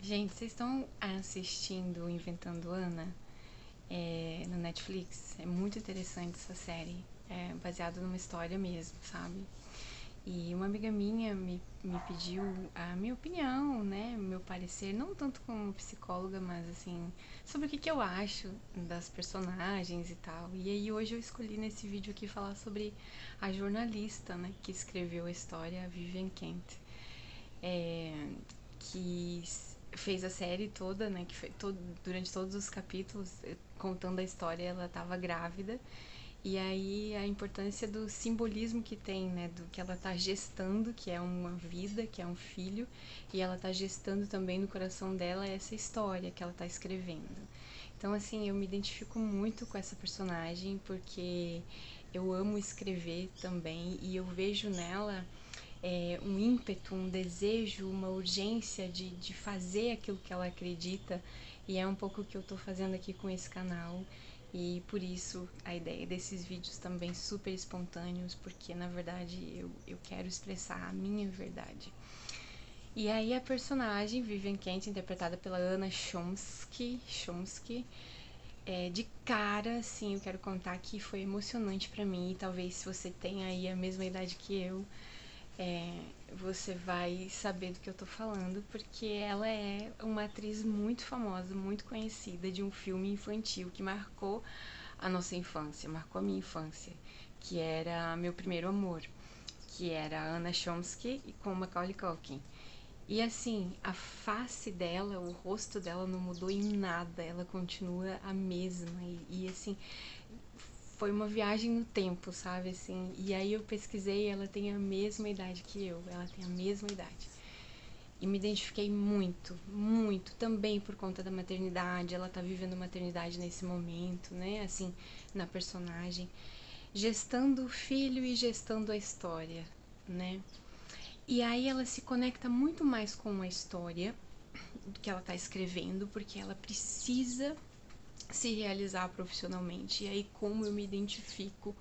Gente, vocês estão assistindo Inventando Ana no Netflix? É muito interessante essa série. É baseada numa história mesmo, sabe? E uma amiga minha me pediu a minha opinião, né? Meu parecer, não tanto como psicóloga, mas assim, sobre o que eu acho das personagens e tal. E aí hoje eu escolhi nesse vídeo aqui falar sobre a jornalista, né? Que escreveu a história, a Vivian Kent. É, que fez a série toda, né? Que durante todos os capítulos, contando a história, ela estava grávida. E aí a importância do simbolismo que tem, né? Do que ela tá gestando, que é uma vida, que é um filho, e ela tá gestando também no coração dela essa história que ela tá escrevendo. Então, assim, eu me identifico muito com essa personagem porque eu amo escrever também e eu vejo nela um ímpeto, um desejo, uma urgência de fazer aquilo que ela acredita. E é um pouco o que eu tô fazendo aqui com esse canal. E por isso a ideia desses vídeos também super espontâneos, porque na verdade eu quero expressar a minha verdade. E aí a personagem Vivian Kent, interpretada pela Anna Chomsky, de cara, assim, eu quero contar que foi emocionante pra mim. E talvez se você tenha aí a mesma idade que eu, você vai saber do que eu tô falando, porque ela é uma atriz muito famosa, muito conhecida de um filme infantil que marcou a nossa infância, marcou a minha infância, que era Meu Primeiro Amor, que era a Anna Chomsky com Macaulay Culkin. E assim, a face dela, o rosto dela não mudou em nada, ela continua a mesma. E assim, foi uma viagem no tempo, sabe, assim. E aí eu pesquisei, ela tem a mesma idade que eu, ela tem a mesma idade. E me identifiquei muito, muito, também por conta da maternidade. Ela tá vivendo maternidade nesse momento, né, assim, na personagem. Gestando o filho e gestando a história, né. E aí ela se conecta muito mais com a história do que ela tá escrevendo, porque ela precisa se realizar profissionalmente. E aí como eu me identifico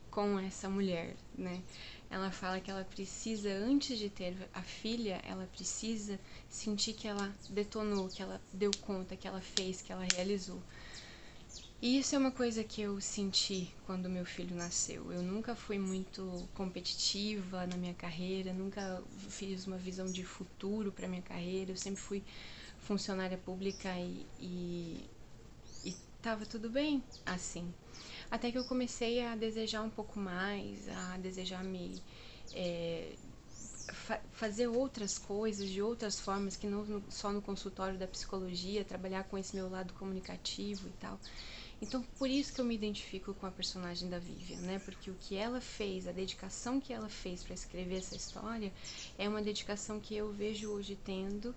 com essa mulher, né? Ela fala que ela precisa, antes de ter a filha, ela precisa sentir que ela detonou, que ela deu conta, que ela fez, que ela realizou. E isso é uma coisa que eu senti quando meu filho nasceu. Eu nunca fui muito competitiva na minha carreira, nunca fiz uma visão de futuro para minha carreira. Eu sempre fui funcionária pública e tava tudo bem assim. Até que eu comecei a desejar um pouco mais, a desejar me fazer outras coisas de outras formas, que não só no consultório da psicologia, trabalhar com esse meu lado comunicativo e tal. Então, por isso que eu me identifico com a personagem da Vivian, né? Porque o que ela fez, a dedicação que ela fez para escrever essa história, é uma dedicação que eu vejo hoje tendo,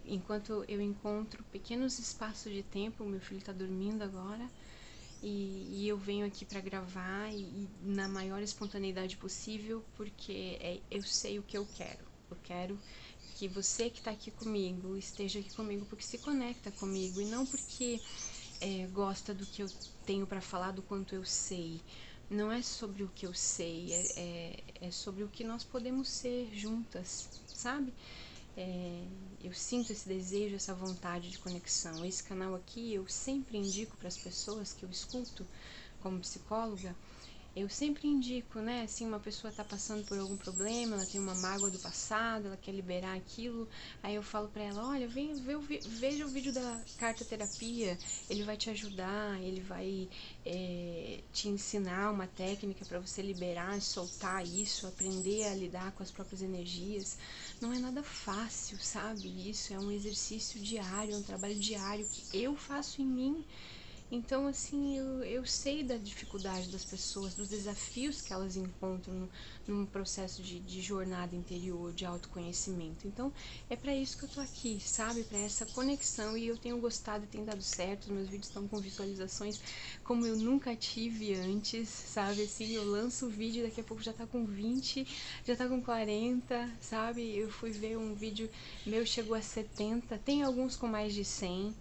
enquanto eu encontro pequenos espaços de tempo. Meu filho está dormindo agora, e eu venho aqui para gravar e na maior espontaneidade possível, porque eu sei o que eu quero. Eu quero que você que está aqui comigo esteja aqui comigo porque se conecta comigo e não porque gosta do que eu tenho para falar, do quanto eu sei. Não é sobre o que eu sei, é sobre o que nós podemos ser juntas, sabe? Eu sinto esse desejo, essa vontade de conexão. Esse canal aqui eu sempre indico para as pessoas que eu escuto como psicóloga. Eu sempre indico, né, assim, uma pessoa tá passando por algum problema, ela tem uma mágoa do passado, ela quer liberar aquilo, aí eu falo pra ela, olha, veja o vídeo da carta terapia, ele vai te ajudar, ele vai te ensinar uma técnica para você liberar, soltar isso, aprender a lidar com as próprias energias. Não é nada fácil, sabe? Isso é um exercício diário, é um trabalho diário que eu faço em mim. Então, assim, eu sei da dificuldade das pessoas, dos desafios que elas encontram num processo de jornada interior, de autoconhecimento. Então, é para isso que eu tô aqui, sabe? Para essa conexão, e eu tenho gostado e tem dado certo. Os meus vídeos estão com visualizações como eu nunca tive antes, sabe? Assim, eu lanço o vídeo, daqui a pouco já tá com 20, já tá com 40, sabe? Eu fui ver um vídeo meu, chegou a 70, tem alguns com mais de 100,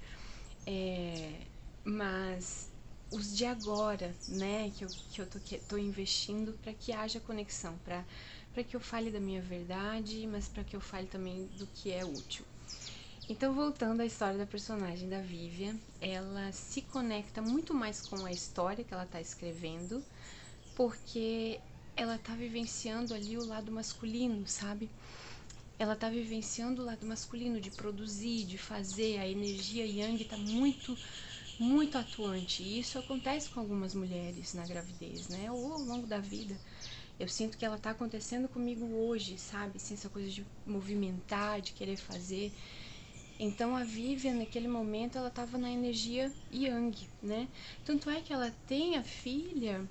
mas os de agora, né, que eu tô investindo para que haja conexão, para que eu fale da minha verdade, mas para que eu fale também do que é útil. Então, voltando à história da personagem da Vivian, ela se conecta muito mais com a história que ela está escrevendo, porque ela tá vivenciando ali o lado masculino, sabe? Ela tá vivenciando o lado masculino de produzir, de fazer, a energia yang tá muito atuante. E isso acontece com algumas mulheres na gravidez, né? Ou ao longo da vida. Eu sinto que ela tá acontecendo comigo hoje, sabe? Assim, essa coisa de movimentar, de querer fazer. Então a Vivian, naquele momento, ela tava na energia yang, né? Tanto é que ela tem a filha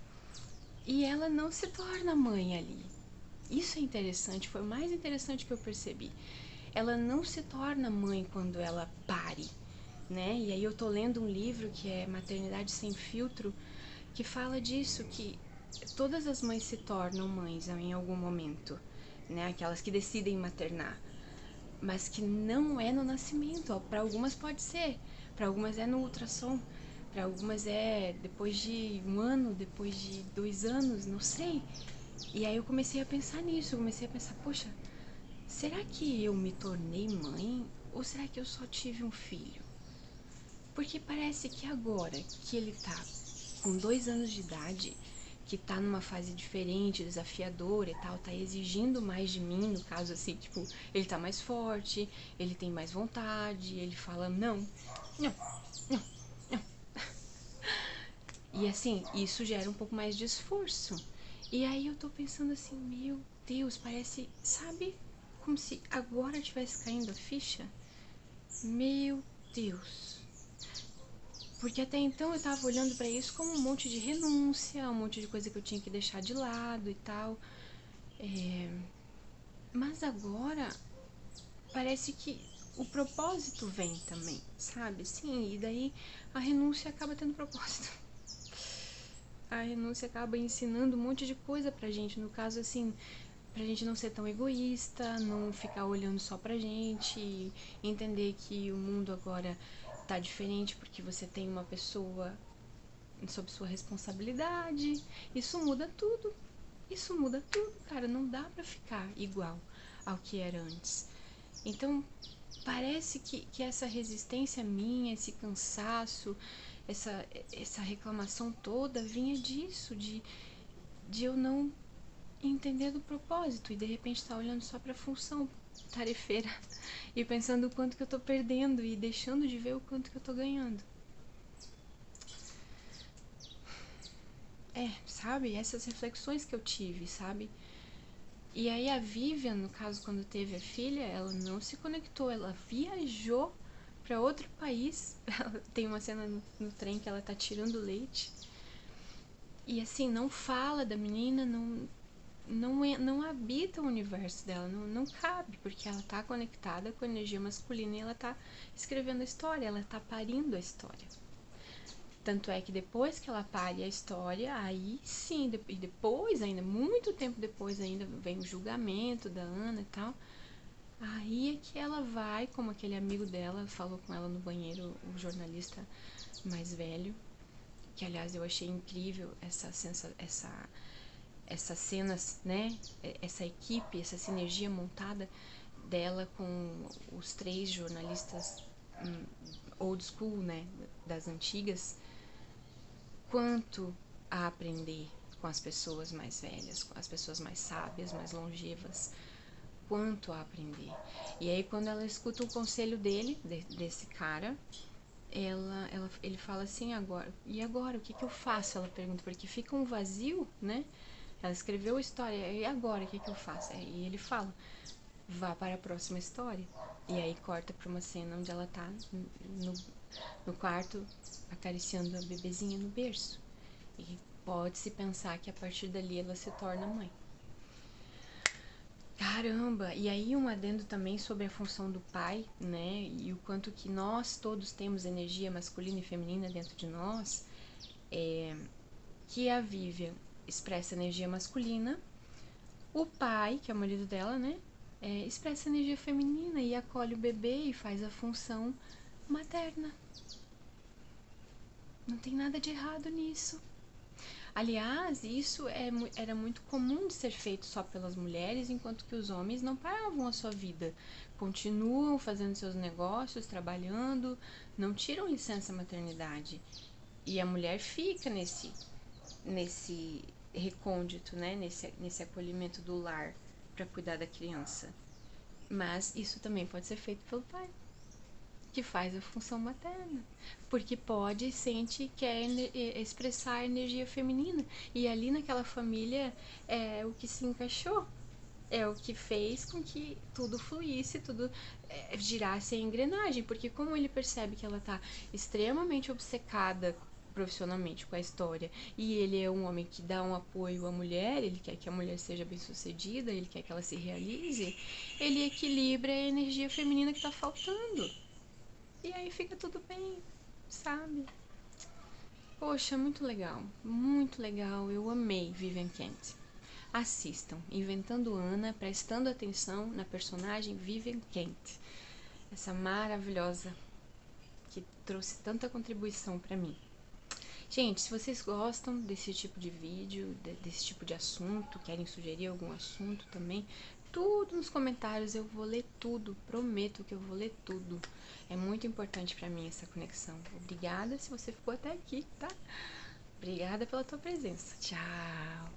e ela não se torna mãe ali. Isso é interessante, foi o mais interessante que eu percebi. Ela não se torna mãe quando ela pare, né? E aí eu tô lendo um livro que é Maternidade Sem Filtro, que fala disso, que todas as mães se tornam mães em algum momento, né? Aquelas que decidem maternar, mas que não é no nascimento. Para algumas pode ser, para algumas é no ultrassom, para algumas é depois de 1 ano, depois de 2 anos, não sei. E aí eu comecei a pensar nisso, eu comecei a pensar, poxa, será que eu me tornei mãe ou será que eu só tive um filho? Porque parece que agora que ele tá com 2 anos de idade, que tá numa fase diferente, desafiadora e tal, tá exigindo mais de mim, no caso assim, tipo, ele tá mais forte, ele tem mais vontade, ele fala não, não, não, não. E assim, isso gera um pouco mais de esforço. E aí eu tô pensando assim, meu Deus, parece, sabe, como se agora tivesse caindo a ficha? Meu Deus. Porque até então eu tava olhando pra isso como um monte de renúncia, um monte de coisa que eu tinha que deixar de lado e tal. Mas agora parece que o propósito vem também, sabe? Sim, e daí a renúncia acaba tendo propósito. A renúncia acaba ensinando um monte de coisa pra gente. No caso, assim, pra gente não ser tão egoísta, não ficar olhando só pra gente, entender que o mundo agora tá diferente porque você tem uma pessoa sob sua responsabilidade. Isso muda tudo. Isso muda tudo, cara. Não dá pra ficar igual ao que era antes. Então, parece que essa resistência minha, esse cansaço, essa reclamação toda vinha disso, de eu não entender do propósito e de repente estar olhando só pra função tarefeira e pensando o quanto que eu tô perdendo e deixando de ver o quanto que eu tô ganhando. Sabe? Essas reflexões que eu tive, sabe? E aí a Vivian, no caso, quando teve a filha, ela não se conectou, ela viajou para outro país. Tem uma cena no trem que ela tá tirando leite. E assim, não fala da menina, não habita o universo dela, não cabe, porque ela tá conectada com a energia masculina e ela tá escrevendo a história, ela tá parindo a história. Tanto é que depois que ela pare a história, aí sim, e depois ainda, muito tempo depois ainda, vem o julgamento da Ana e tal. Aí é que ela vai, como aquele amigo dela falou com ela no banheiro, o jornalista mais velho, que aliás eu achei incrível essas cenas, né? Essa equipe, essa sinergia montada dela com os 3 jornalistas old school, né? Das antigas. Quanto a aprender com as pessoas mais velhas, com as pessoas mais sábias, mais longevas. Quanto a aprender. E aí quando ela escuta o conselho dele, desse cara, ele fala assim, agora, e agora, o que eu faço? Ela pergunta, porque fica um vazio, né? Ela escreveu a história, e agora, o que eu faço? E ele fala, vá para a próxima história. E aí corta para uma cena onde ela tá no quarto, acariciando a bebezinha no berço. E pode-se pensar que a partir dali ela se torna mãe. Caramba! E aí um adendo também sobre a função do pai, né? E o quanto que nós todos temos energia masculina e feminina dentro de nós. Que a Vivian expressa energia masculina, o pai, que é o marido dela, né? Expressa energia feminina e acolhe o bebê e faz a função materna. Não tem nada de errado nisso. Aliás, isso era muito comum de ser feito só pelas mulheres, enquanto que os homens não paravam a sua vida. Continuam fazendo seus negócios, trabalhando, não tiram licença maternidade. E a mulher fica nesse recôndito, né? Nesse acolhimento do lar para cuidar da criança. Mas isso também pode ser feito pelo pai, que faz a função materna, porque pode e sente que quer expressar a energia feminina, e ali naquela família é o que se encaixou, é o que fez com que tudo fluísse, tudo girasse a engrenagem, porque como ele percebe que ela tá extremamente obcecada profissionalmente com a história, e ele é um homem que dá um apoio à mulher, ele quer que a mulher seja bem sucedida, ele quer que ela se realize, ele equilibra a energia feminina que tá faltando. E aí fica tudo bem, sabe? Poxa, muito legal, eu amei Vivian Kent. Assistam, Inventando Anna, prestando atenção na personagem Vivian Kent, essa maravilhosa que trouxe tanta contribuição para mim. Gente, se vocês gostam desse tipo de vídeo, desse tipo de assunto, querem sugerir algum assunto também, tudo nos comentários, eu vou ler tudo, prometo que eu vou ler tudo. É muito importante pra mim essa conexão. Obrigada se você ficou até aqui, tá? Obrigada pela tua presença. Tchau!